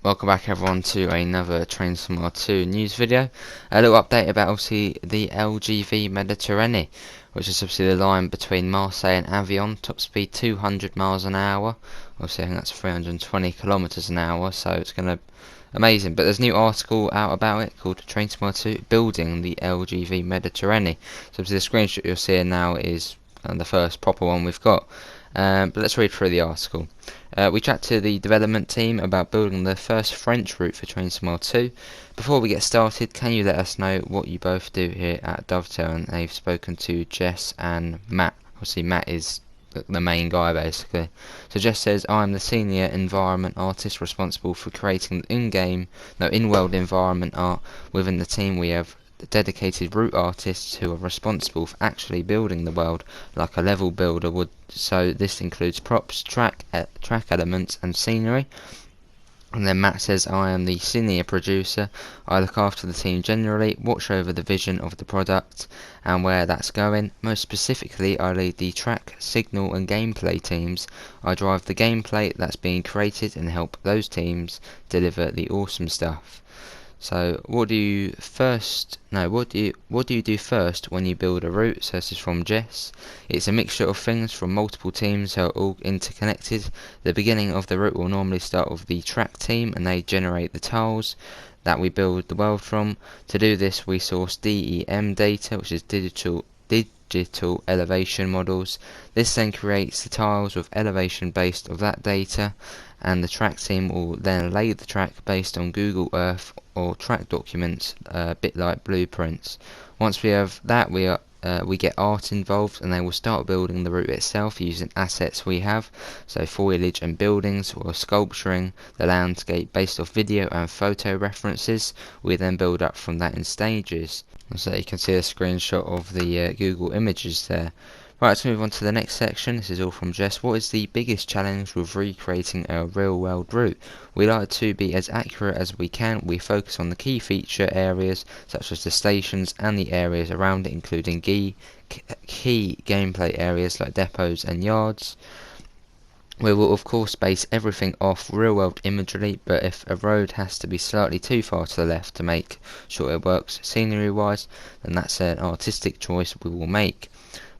Welcome back everyone to another Train Simulator 2 news video. A little update about obviously the LGV Mediterranean, which is obviously the line between Marseille and Avion, top speed 200 miles an hour. Obviously I think that's 320 kilometers an hour, so it's going to amazing. But there's a new article out about it called Train Simulator 2 Building the LGV Mediterranean. So obviously the screenshot you're seeing now is the first proper one we've got. But let's read through the article. We chat to the development team about building the first French route for Train Simulator 2. Before we get started, can you let us know what you both do here at Dovetail? And they've spoken to Jess and Matt. Obviously Matt is the main guy basically. So Jess says, I am the senior environment artist responsible for creating in-world environment art. Within the team we have dedicated route artists who are responsible for actually building the world like a level builder would. So this includes props, track elements and scenery. And then Matt says, I am the senior producer. I look after the team generally, watch over the vision of the product and where that's going. Most specifically, I lead the track, signal and gameplay teams. I drive the gameplay that's being created and help those teams deliver the awesome stuff. So what do you do first when you build a route? So this is from Jess. It's a mixture of things from multiple teams who are all interconnected. The beginning of the route will normally start with the track team and they generate the tiles that we build the world from. To do this we source DEM data, which is digital elevation models. This then creates the tiles with elevation based on that data, and the track team will then lay the track based on Google Earth or track documents, a bit like blueprints. Once we have that, we get art involved and they will start building the route itself using assets we have, so foliage and buildings, or sculpturing the landscape based off video and photo references. We then build up from that in stages. So you can see a screenshot of the Google images there. Right, let's move on to the next section. This is all from Jess. What is the biggest challenge with recreating a real world route? We like to be as accurate as we can. We focus on the key feature areas such as the stations and the areas around it, including key gameplay areas like depots and yards. We will of course base everything off real world imagery, but if a road has to be slightly too far to the left to make sure it works scenery wise, then that's an artistic choice we will make.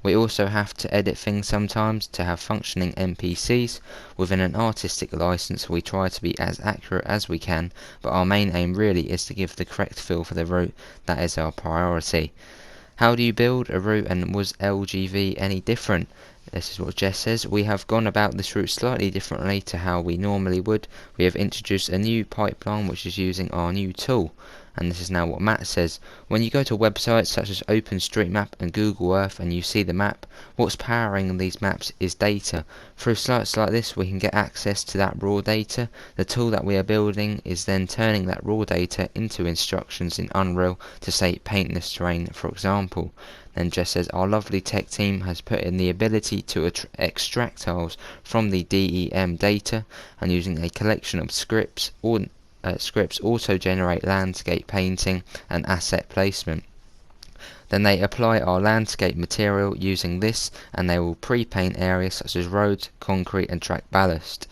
We also have to edit things sometimes to have functioning NPCs. Within an artistic license we try to be as accurate as we can, but our main aim really is to give the correct feel for the route. That is our priority. How do you build a route, and was LGV any different? This is what Jess says. We have gone about this route slightly differently to how we normally would. We have introduced a new pipeline which is using our new tool. And this is now what Matt says. When you go to websites such as OpenStreetMap and Google Earth and you see the map, what's powering these maps is data. Through sites like this we can get access to that raw data. The tool that we are building is then turning that raw data into instructions in Unreal to say paint this terrain, for example. Then Jess says, our lovely tech team has put in the ability to extract tiles from the DEM data, and using a collection of scripts also generate landscape painting and asset placement. Then they apply our landscape material using this, and they will pre-paint areas such as roads, concrete and track ballast.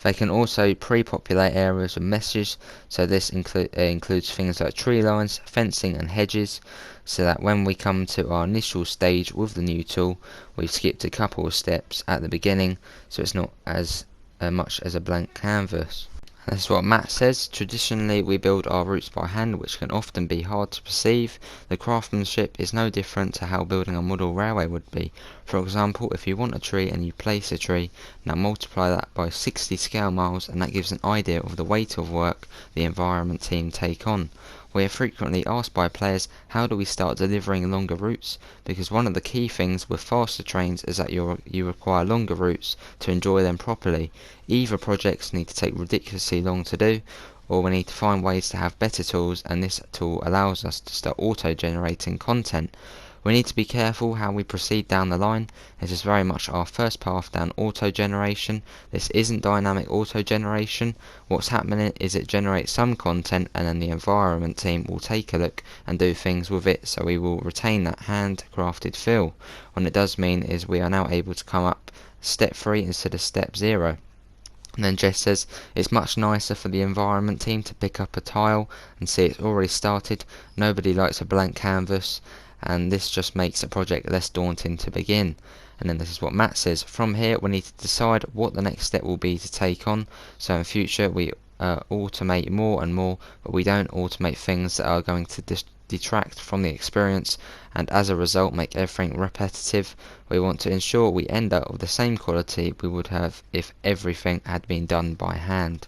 They can also pre-populate areas with meshes, so this includes things like tree lines, fencing and hedges, so that when we come to our initial stage with the new tool, we've skipped a couple of steps at the beginning, so it's not as much as a blank canvas. This is what Matt says. Traditionally we build our routes by hand, which can often be hard to perceive. The craftsmanship is no different to how building a model railway would be. For example, if you want a tree and you place a tree, now multiply that by 60 scale miles and that gives an idea of the weight of work the environment team take on. We are frequently asked by players, how do we start delivering longer routes? Because one of the key things with faster trains is that you require longer routes to enjoy them properly. Either projects need to take ridiculously long to do, or we need to find ways to have better tools, and this tool allows us to start auto-generating content. We need to be careful how we proceed down the line. This is very much our first path down auto-generation. This isn't dynamic auto-generation. What's happening is it generates some content and then the environment team will take a look and do things with it, so we will retain that handcrafted feel. What it does mean is we are now able to come up step 3 instead of step 0. And then Jess says it's much nicer for the environment team to pick up a tile and see it's already started. Nobody likes a blank canvas, and this just makes a project less daunting to begin. And then this is what Matt says. From here, we need to decide what the next step will be to take on. So in future, we automate more and more, but we don't automate things that are going to detract from the experience and as a result make everything repetitive. We want to ensure we end up with the same quality we would have if everything had been done by hand.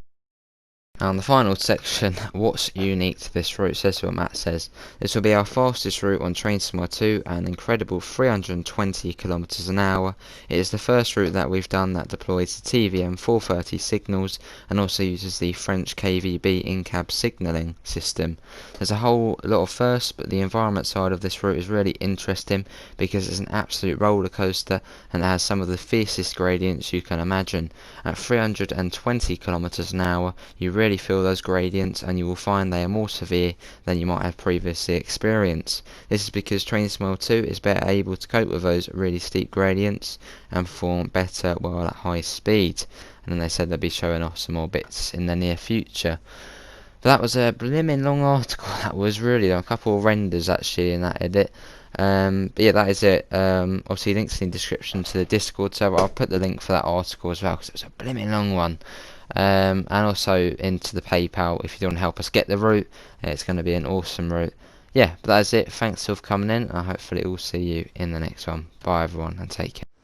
And the final section, what's unique to this route, says what Matt says. This will be our fastest route on Train Smile 2, an incredible 320 kilometers an hour. It is the first route that we've done that deploys the TVM 430 signals and also uses the French KVB in-cab signalling system. There's a whole lot of firsts, but the environment side of this route is really interesting because it's an absolute roller coaster and it has some of the fiercest gradients you can imagine. At 320 kilometers an hour, you really feel those gradients, and you will find they are more severe than you might have previously experienced. This is because Train Smile 2 is better able to cope with those really steep gradients and perform better while at high speed. And then they said they'll be showing off some more bits in the near future. But that was a blimmin' long article. That was really long. A couple of renders actually in that edit. But yeah, that is it. Obviously links in the description to the Discord server. I'll put the link for that article as well because it was a blimmin' long one. And also into the PayPal if you don't want to help us get the route. It's going to be an awesome route. Yeah, but that is it. Thanks for coming in. I hopefully will see you in the next one. Bye everyone and take care.